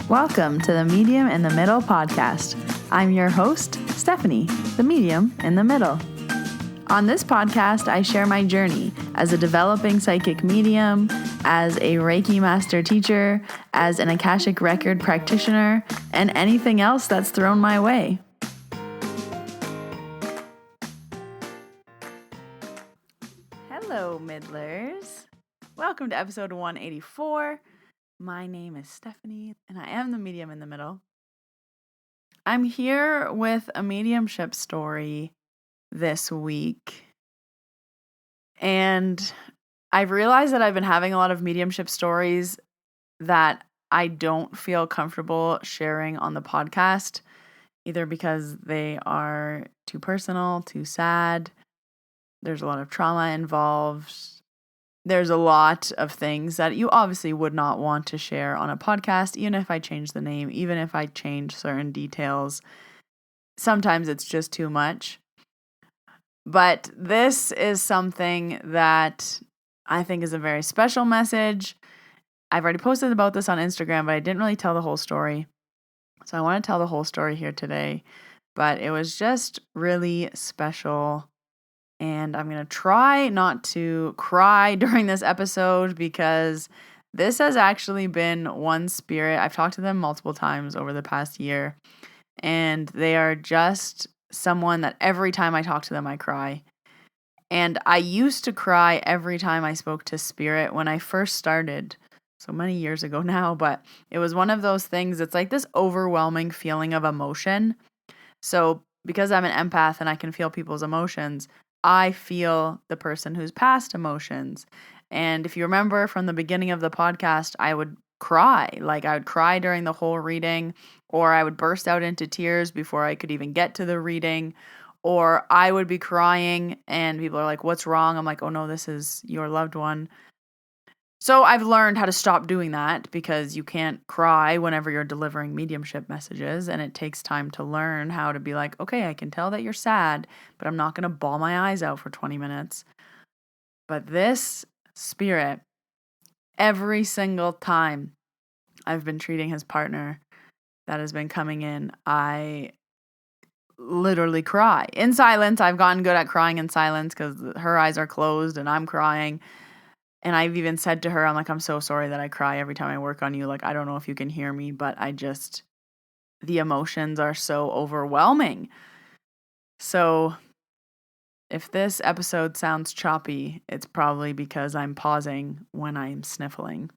Welcome to the Medium in the Middle podcast. I'm your host, Stephanie, the medium in the middle. On this podcast, I share my journey as a developing psychic medium, as a Reiki master teacher, as an Akashic record practitioner, and anything else that's thrown my way. Hello, Middlers. Welcome to episode 184. My name is Stephanie, and I am the medium in the middle. I'm here with a mediumship story this week, and I've realized that I've been having a lot of mediumship stories that I don't feel comfortable sharing on the podcast, either because they are too personal, too sad, there's a lot of trauma involved. There's a lot of things that you obviously would not want to share on a podcast, even if I change the name, even if I change certain details. Sometimes it's just too much. But this is something that I think is a very special message. I've already posted about this on Instagram, but I didn't really tell the whole story. So I want to tell the whole story here today. But it was just really special. And I'm going to try not to cry during this episode because this has actually been one spirit. I've talked to them multiple times over the past year, and they are just someone that every time I talk to them, I cry. And I used to cry every time I spoke to spirit when I first started, so many years ago now, but it was one of those things. It's like this overwhelming feeling of emotion. So because I'm an empath and I can feel people's emotions, I feel the person who's past emotions. And if you remember from the beginning of the podcast, I would cry. Like I would cry during the whole reading, or I would burst out into tears before I could even get to the reading, or I would be crying and people are like, "What's wrong?" I'm like, "Oh no, this is your loved one." So I've learned how to stop doing that because you can't cry whenever you're delivering mediumship messages, and it takes time to learn how to be like, okay, I can tell that you're sad, but I'm not going to bawl my eyes out for 20 minutes. But this spirit, every single time I've been treating his partner that has been coming in, I literally cry. In silence, I've gotten good at crying in silence because her eyes are closed and I'm crying. And I've even said to her, I'm like, "I'm so sorry that I cry every time I work on you. Like, I don't know if you can hear me, but the emotions are so overwhelming." So if this episode sounds choppy, it's probably because I'm pausing when I'm sniffling.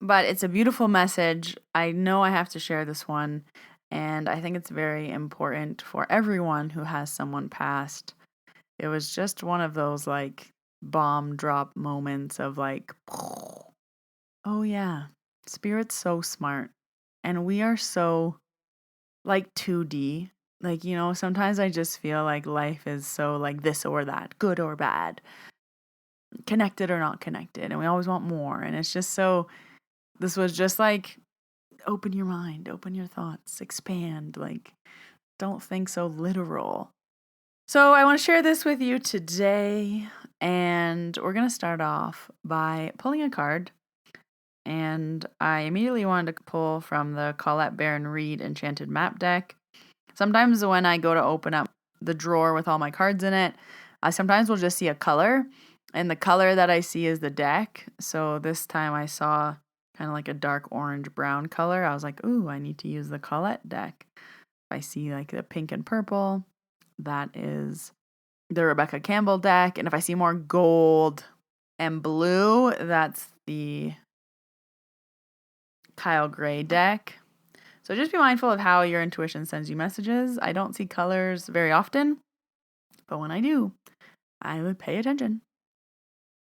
But it's a beautiful message. I know I have to share this one, and I think it's very important for everyone who has someone passed. It was just one of those like bomb drop moments of like, oh yeah, spirit's so smart. And we are so like 2D. Like, sometimes I just feel like life is so like this or that, good or bad, connected or not connected. And we always want more. And it's just so, this was just like, open your mind, open your thoughts, expand. Like, don't think so literal. So I want to share this with you today, and we're going to start off by pulling a card, and I immediately wanted to pull from the Colette Baron Reid Enchanted Map deck. Sometimes when I go to open up the drawer with all my cards in it, I sometimes will just see a color, and the color that I see is the deck. So this time I saw kind of like a dark orange-brown color. I was like, ooh, I need to use the Colette deck. I see like the pink and purple. That is the Rebecca Campbell deck. And if I see more gold and blue, that's the Kyle Gray deck. So just be mindful of how your intuition sends you messages. I don't see colors very often, but when I do, I would pay attention.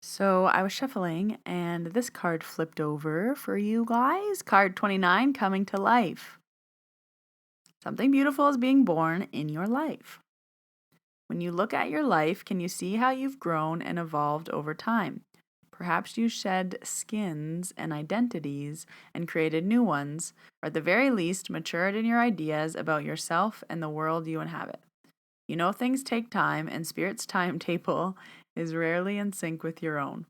So I was shuffling, and this card flipped over for you guys. Card 29, coming to life. Something beautiful is being born in your life. When you look at your life, can you see how you've grown and evolved over time? Perhaps you shed skins and identities and created new ones, or at the very least, matured in your ideas about yourself and the world you inhabit. You know things take time, and Spirit's timetable is rarely in sync with your own.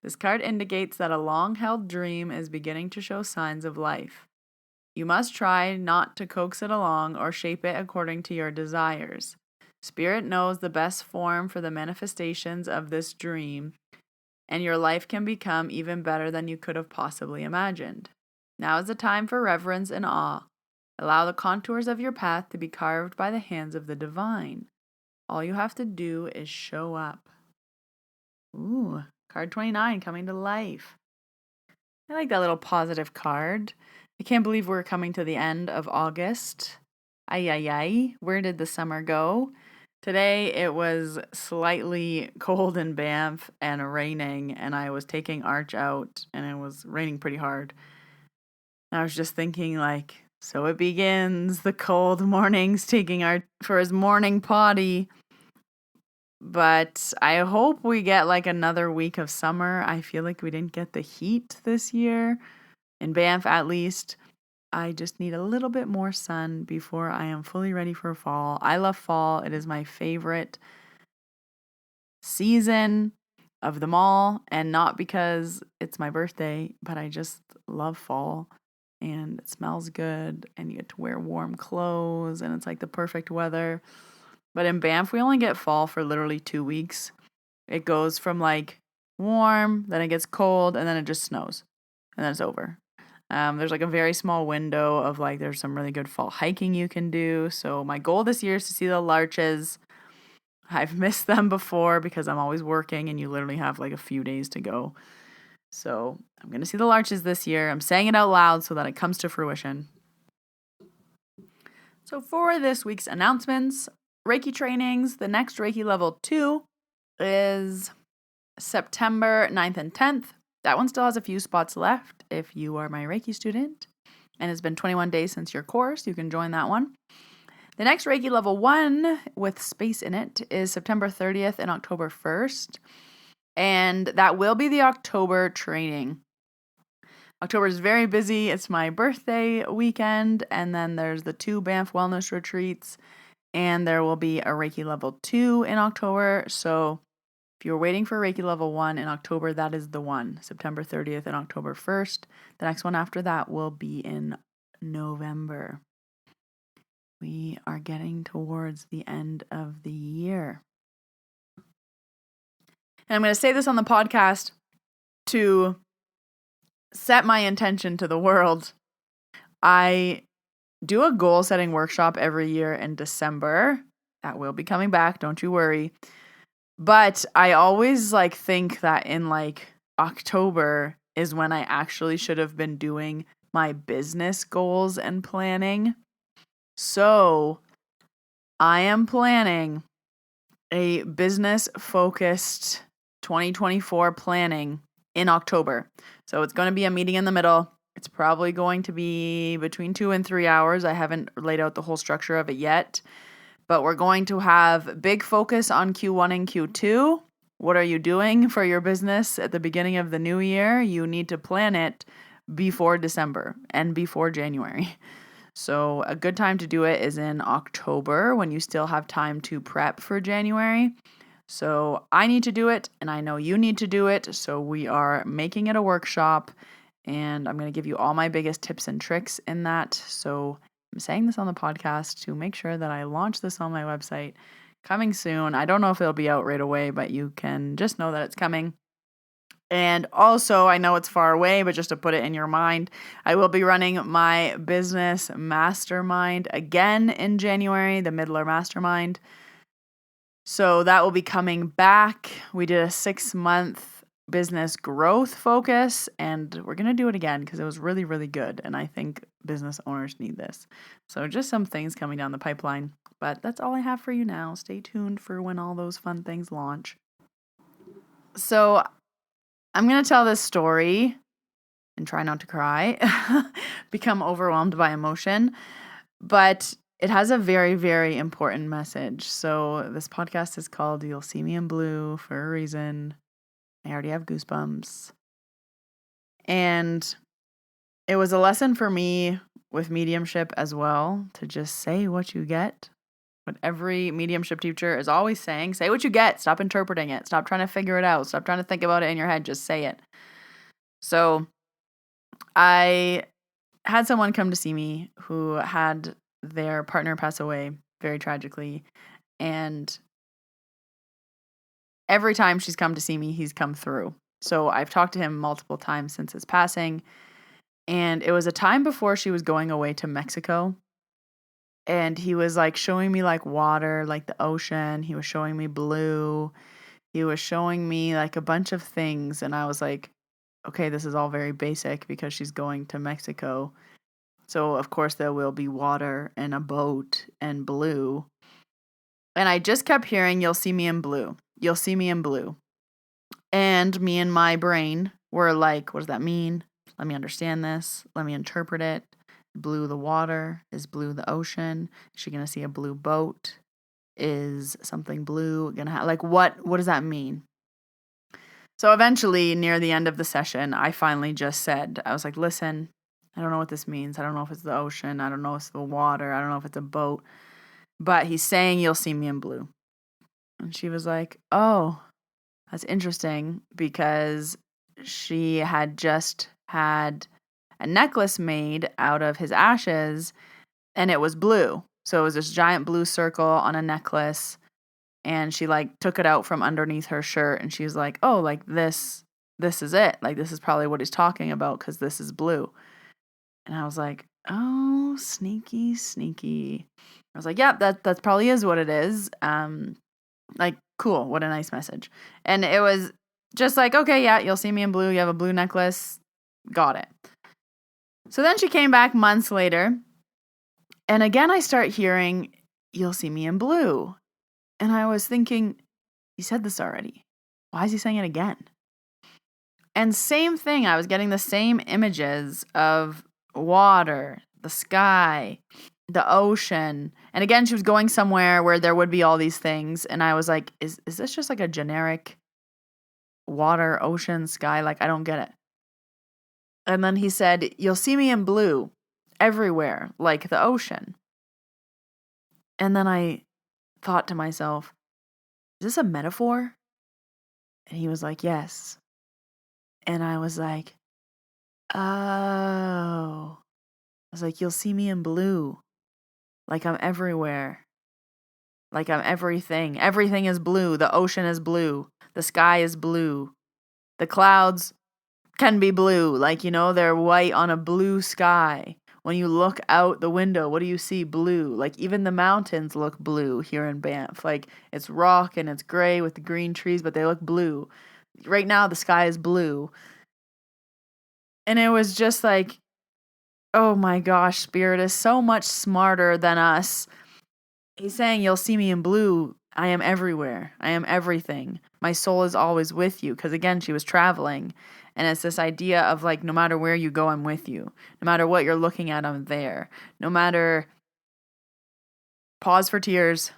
This card indicates that a long-held dream is beginning to show signs of life. You must try not to coax it along or shape it according to your desires. Spirit knows the best form for the manifestations of this dream, and your life can become even better than you could have possibly imagined. Now is the time for reverence and awe. Allow the contours of your path to be carved by the hands of the divine. All you have to do is show up. Ooh, card 29 coming to life. I like that little positive card. I can't believe we're coming to the end of August. Ay, ay, ay. Where did the summer go? Today it was slightly cold in Banff and raining, and I was taking Arch out, and it was raining pretty hard. I was just thinking, like, so it begins, the cold mornings, taking Arch for his morning potty. But I hope we get like another week of summer. I feel like we didn't get the heat this year, in Banff at least. I just need a little bit more sun before I am fully ready for fall. I love fall. It is my favorite season of them all, and not because it's my birthday, but I just love fall, and it smells good, and you get to wear warm clothes, and it's like the perfect weather. But in Banff, we only get fall for literally 2 weeks. It goes from like warm, then it gets cold, and then it just snows, and then it's over. There's like a very small window of like, there's some really good fall hiking you can do. So my goal this year is to see the larches. I've missed them before because I'm always working and you literally have like a few days to go. So I'm going to see the larches this year. I'm saying it out loud so that it comes to fruition. So for this week's announcements, Reiki trainings, the next Reiki level 2 is September 9th and 10th. That one still has a few spots left. If you are my Reiki student and it's been 21 days since your course, you can join that one. The next Reiki level 1 with space in it is September 30th and October 1st. And that will be the October training. October is very busy. It's my birthday weekend. And then there's the 2 Banff wellness retreats. And there will be a Reiki level 2 in October. So if you're waiting for Reiki level 1 in October, that is the one, September 30th and October 1st. The next one after that will be in November. We are getting towards the end of the year. And I'm going to say this on the podcast to set my intention to the world. I do a goal setting workshop every year in December. That will be coming back, don't you worry. But I always like think that in like October is when I actually should have been doing my business goals and planning. So I am planning a business focused 2024 planning in October. So it's going to be a meeting in the middle. It's probably going to be between 2 and 3 hours. I haven't laid out the whole structure of it yet. But we're going to have big focus on Q1 and Q2. What are you doing for your business at the beginning of the new year? You need to plan it before December and before January. So a good time to do it is in October when you still have time to prep for January. So I need to do it and I know you need to do it. So we are making it a workshop and I'm going to give you all my biggest tips and tricks in that. So I'm saying this on the podcast to make sure that I launch this on my website coming soon. I don't know if it'll be out right away, but you can just know that it's coming. And also, I know it's far away, but just to put it in your mind, I will be running my business mastermind again in January, the Midler Mastermind. So that will be coming back. We did a 6-month business growth focus, and we're going to do it again because it was really, really good. And I think business owners need this. So just some things coming down the pipeline. But that's all I have for you now. Stay tuned for when all those fun things launch. So I'm going to tell this story and try not to cry, become overwhelmed by emotion. But it has a very, very important message. So this podcast is called You'll See Me in Blue for a reason. I already have goosebumps. And it was a lesson for me with mediumship as well, to just say what you get what every mediumship teacher is always saying. Say what you get. Stop interpreting it. Stop trying to figure it out. Stop trying to think about it in your head. Just say it. So I had someone come to see me who had their partner pass away very tragically. And every time she's come to see me, he's come through. So I've talked to him multiple times since his passing. And it was a time before she was going away to Mexico. And he was like showing me like water, like the ocean. He was showing me blue. He was showing me like a bunch of things. And I was like, okay, this is all very basic because she's going to Mexico. So of course there will be water and a boat and blue. And I just kept hearing, you'll see me in blue. You'll see me in blue. And me and my brain were like, what does that mean? Let me understand this. Let me interpret it. Blue the water. Is blue the ocean? Is she going to see a blue boat? Is something blue going to have, like, what does that mean? So eventually, near the end of the session, I finally just said, I was like, listen, I don't know what this means. I don't know if it's the ocean. I don't know if it's the water. I don't know if it's a boat. But he's saying you'll see me in blue. And she was like, oh, that's interesting, because she had just had a necklace made out of his ashes, and it was blue. So it was this giant blue circle on a necklace, and she like took it out from underneath her shirt, and she was like, oh, like this is it. Like, this is probably what he's talking about, because this is blue. And I was like, oh, sneaky, sneaky. I was like, yeah, that probably is what it is. Like, cool, what a nice message. And it was just like, okay, yeah, you'll see me in blue. You have a blue necklace. Got it. So then she came back months later. And again, I start hearing, you'll see me in blue. And I was thinking, he said this already. Why is he saying it again? And same thing, I was getting the same images of water, the sky, the ocean. And again, she was going somewhere where there would be all these things. And I was like, is this just like a generic water, ocean, sky? Like, I don't get it. And then he said, you'll see me in blue everywhere, like the ocean. And then I thought to myself, is this a metaphor? And he was like, yes. And I was like, oh. I was like, you'll see me in blue. Like I'm everywhere. Like I'm everything. Everything is blue. The ocean is blue. The sky is blue. The clouds can be blue. Like, you know, they're white on a blue sky. When you look out the window, what do you see? Blue. Like even the mountains look blue here in Banff. Like it's rock and it's gray with the green trees, but they look blue. Right now the sky is blue. And it was just like, oh my gosh, Spirit is so much smarter than us. He's saying, you'll see me in blue. I am everywhere. I am everything. My soul is always with you. Because again, she was traveling. And it's this idea of like, no matter where you go, I'm with you. No matter what you're looking at, I'm there. No matter, pause for tears.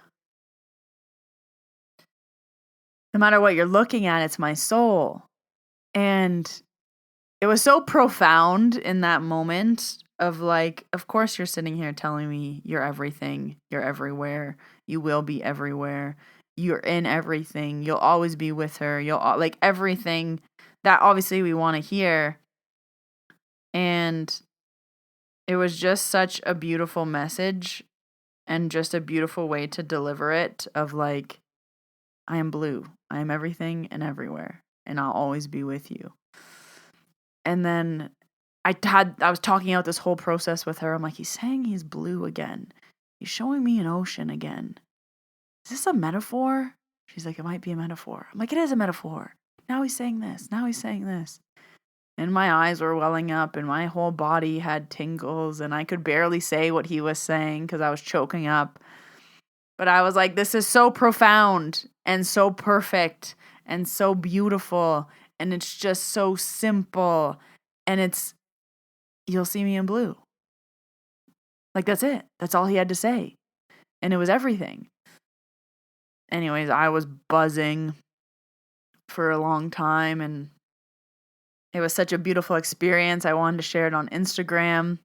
No matter what you're looking at, it's my soul. And it was so profound in that moment of like, of course you're sitting here telling me you're everything. You're everywhere. You will be everywhere. You're in everything. You'll always be with her. You'll like everything that obviously we want to hear. And it was just such a beautiful message and just a beautiful way to deliver it of like, I am blue. I am everything and everywhere. And I'll always be with you. And then I was talking out this whole process with her. I'm like, he's saying he's blue again. He's showing me an ocean again. Is this a metaphor? She's like, it might be a metaphor. I'm like, it is a metaphor. Now he's saying this. Now he's saying this. And my eyes were welling up and my whole body had tingles and I could barely say what he was saying because I was choking up. But I was like, this is so profound and so perfect and so beautiful. And it's just so simple. And it's, you'll see me in blue. Like, that's it. That's all he had to say. And it was everything. Anyways, I was buzzing for a long time. And it was such a beautiful experience. I wanted to share it on Instagram.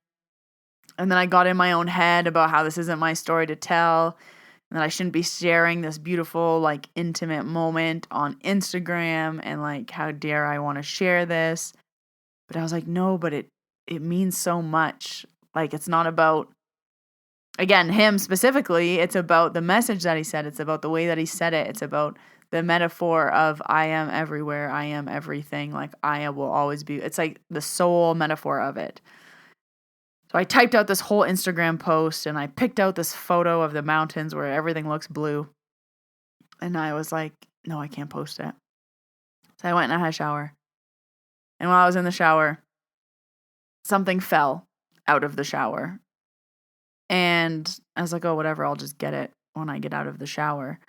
And then I got in my own head about how this isn't my story to tell. and that I shouldn't be sharing this beautiful, like, intimate moment on Instagram, and like, how dare I want to share this. But I was like, no, but it means so much. Like, it's not about, again, him specifically. It's about the message that he said. It's about the way that he said it. It's about the metaphor of I am everywhere. I am everything. Like, I will always be. It's like the soul metaphor of it. So I typed out this whole Instagram post, and I picked out this photo of the mountains where everything looks blue. And I was like, no, I can't post it. So I went and I had a shower. And while I was in the shower, something fell out of the shower. And I was like, oh, whatever, I'll just get it when I get out of the shower.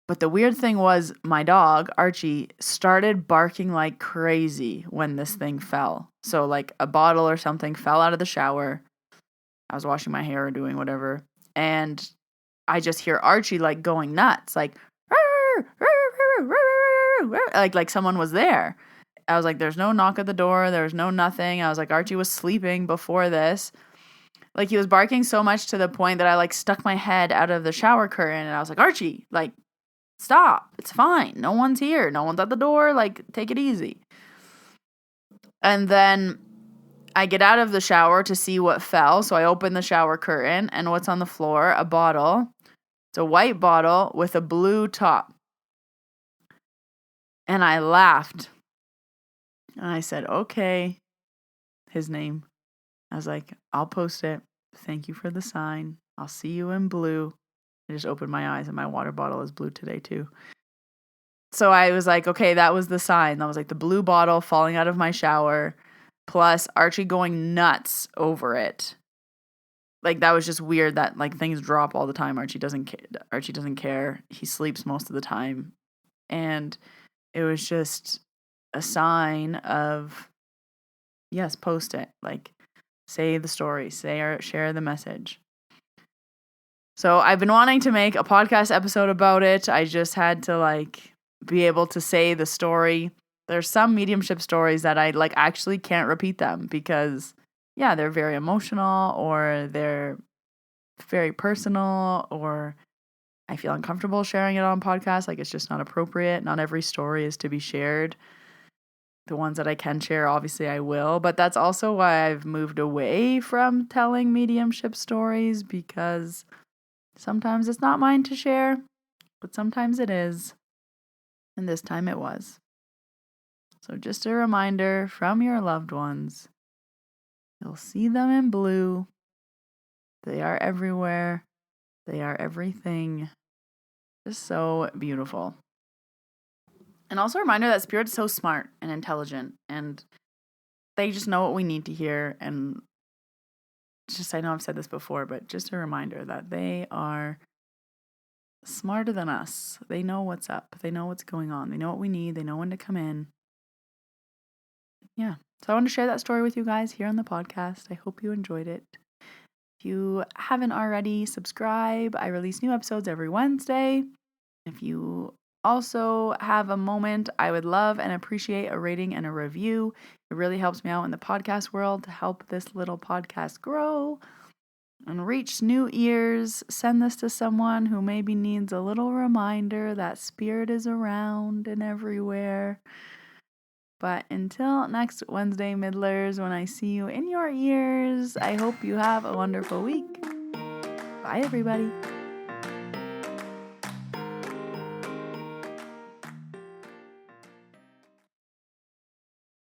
But the weird thing was, my dog, Archie, started barking like crazy when this thing fell. So like a bottle or something fell out of the shower. I was washing my hair or doing whatever. And I just hear Archie like going nuts, like, like someone was there. I was like, there's no knock at the door. There was no nothing. I was like, Archie was sleeping before this. Like, he was barking so much to the point that I like stuck my head out of the shower curtain, and I was like, Archie, like, stop. It's fine. No one's here. No one's at the door. Like, take it easy. And then I get out of the shower to see what fell. So I open the shower curtain, and what's on the floor? A bottle. It's a white bottle with a blue top. And I laughed. And I said, okay, his name. I was like, I'll post it. Thank you for the sign. I'll see you in blue. I just opened my eyes, and my water bottle is blue today too. So I was like, okay, that was the sign. That was like the blue bottle falling out of my shower, plus Archie going nuts over it. Like, that was just weird that like things drop all the time. Archie doesn't care. He sleeps most of the time. And it was just a sign of, yes, post it. Like, say the story, share the message. So I've been wanting to make a podcast episode about it. I just had to like be able to say the story. There's some mediumship stories that I like actually can't repeat them because, yeah, they're very emotional, or they're very personal, or I feel uncomfortable sharing it on podcasts. Like, it's just not appropriate. Not every story is to be shared. The ones that I can share, obviously I will. But that's also why I've moved away from telling mediumship stories, because sometimes it's not mine to share, but sometimes it is. And this time it was. So just a reminder from your loved ones. You'll see them in blue. They are everywhere. They are everything. Just so beautiful. And also a reminder that spirit is so smart and intelligent, and they just know what we need to hear. And just, I know I've said this before, but just a reminder that they are smarter than us. They know what's up. They know what's going on. They know what we need. They know when to come in. Yeah. So I want to share that story with you guys here on the podcast. I hope you enjoyed it. If you haven't already, subscribe. I release new episodes every Wednesday. If you also have a moment, I would love and appreciate a rating and a review. It really helps me out in the podcast world to help this little podcast grow and reach new ears. Send this to someone who maybe needs a little reminder that spirit is around and everywhere. But until next Wednesday, Middlers, when I see you in your ears, I hope you have a wonderful week. Bye, everybody.